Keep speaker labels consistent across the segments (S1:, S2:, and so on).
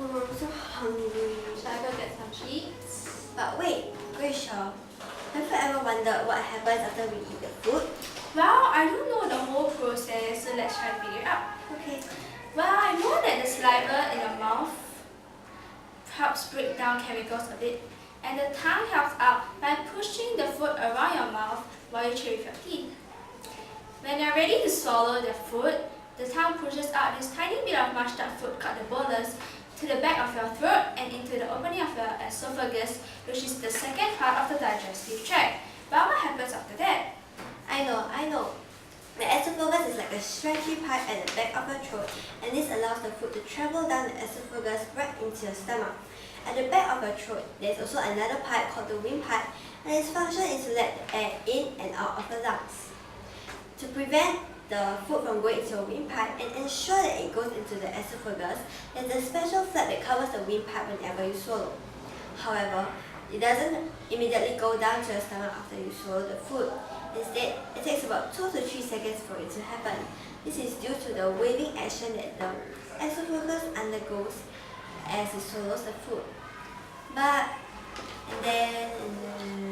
S1: Oh, I'm so hungry.
S2: Shall I go get some treats?
S1: But wait, Gracia, have you ever wondered what happens after we eat the food?
S2: Well, I don't know the whole process, so let's try to figure it out.
S1: Okay.
S2: Well, I know that the saliva in your mouth helps break down chemicals a bit, and the tongue helps out by pushing the food around your mouth while you chew with your teeth. When you're ready to swallow the food, the tongue pushes out this tiny bit of mashed up food called the bolus to the back of your throat and into the opening of your esophagus, which is the second part of the digestive tract. But what happens after that?
S1: I know. The esophagus is like a stretchy pipe at the back of your throat, and this allows the food to travel down the esophagus right into your stomach. At the back of your throat, there is also another pipe called the windpipe, and its function is to let the air in and out of the lungs. To prevent the food from going into your windpipe and ensure that it goes into the esophagus, there's a special flap that covers the windpipe whenever you swallow. However, it doesn't immediately go down to your stomach after you swallow the food. Instead, it takes about 2 to 3 seconds for it to happen. This is due to the waving action that the esophagus undergoes as it swallows the food.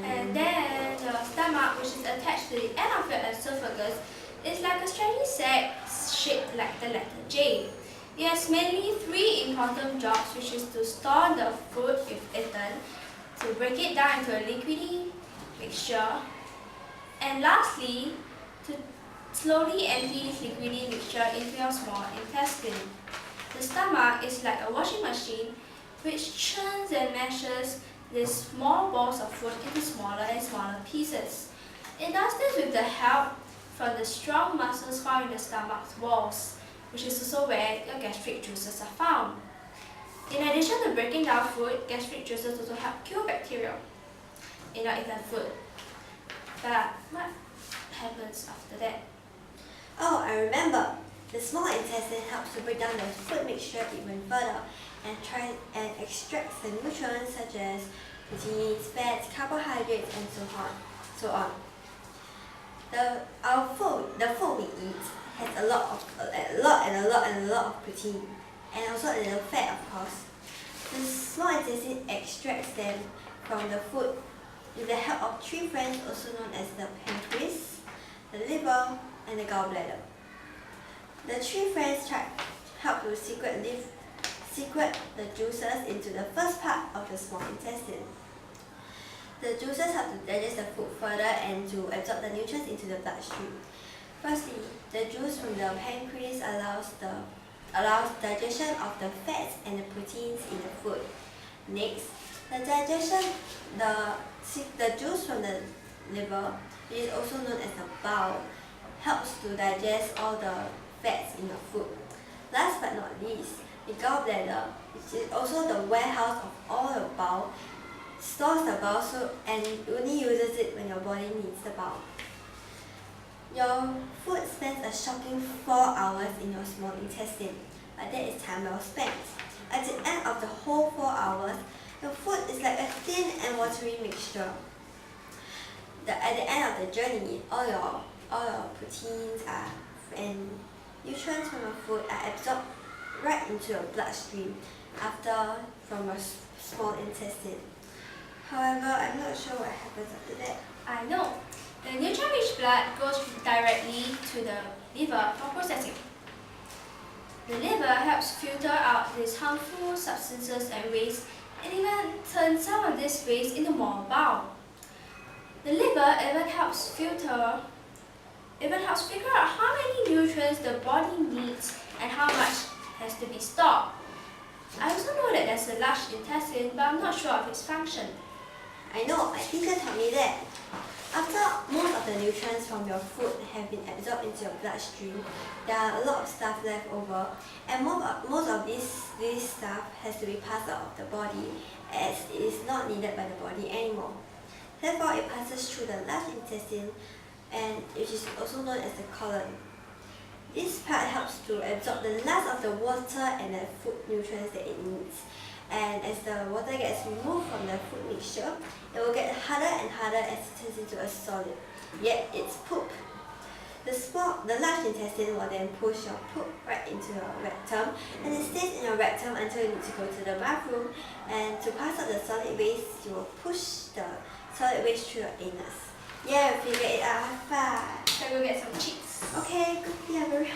S2: And then your stomach, which is attached to the end of your esophagus, is like a stretchy sac shaped like the letter J. It has mainly 3 important jobs, which is to store the food you've eaten, to break it down into a liquidy mixture, and lastly, to slowly empty this liquidy mixture into your small intestine. The stomach is like a washing machine which churns and mashes these small balls of food into smaller and smaller pieces. It does this with the help from the strong muscles found in the stomach's walls, which is also where your gastric juices are found. In addition to breaking down food, gastric juices also help kill bacteria in your eaten food. But what happens after that?
S1: Oh, I remember. The small intestine helps to break down the food mixture even further and extracts the nutrients such as proteins, fats, carbohydrates, and so on. The food we eat has a lot of protein, and also a little fat, of course. The small intestine extracts them from the food with the help of 3 friends, also known as the pancreas, the liver, and the gallbladder. The 3 friends help to secret the juices into the first part of the small intestine. The juices help to digest the food further and to absorb the nutrients into the bloodstream. Firstly, the juice from the pancreas allows digestion of the fats and the proteins in the food. Next, the juice from the liver, which is also known as the bile, helps to digest all the fats in your food. Last but not least, the gallbladder, which is also the warehouse of all the bile, stores the bile and only uses it when your body needs the bile. Your food spends a shocking 4 hours in your small intestine, but that is time well spent. At the end of the whole 4 hours, your food is like a thin and watery mixture. At the end of the journey, all your proteins and nutrients from your food are absorbed right into your bloodstream from your small intestine. However, I'm not sure what happens after that.
S2: I know. The nutrient-rich blood goes directly to the liver for processing. The liver helps filter out these harmful substances and waste, and even turn some of this waste into more bile. The liver even helps figure out how many nutrients the body needs and how much has to be stored. I also know that there's a large intestine, but I'm not sure of its function.
S1: I know, my teacher taught me that. After most of the nutrients from your food have been absorbed into your bloodstream, there are a lot of stuff left over, and most of this stuff has to be passed out of the body as it is not needed by the body anymore. Therefore, it passes through the large intestine, and which is also known as the colon. This part helps to absorb the last of the water and the food nutrients that it needs. And as the water gets removed from the food mixture, it will get harder and harder as it turns into a solid. Yet it's poop. The large intestine will then push your poop right into your rectum, and it stays in your your rectum until you need to go to the bathroom, and to pass out the solid waste, you will push the solid waste through your anus. Yeah, figure it out. High five.
S2: Shall I go get some cheese?
S1: Okay, good. Yeah, very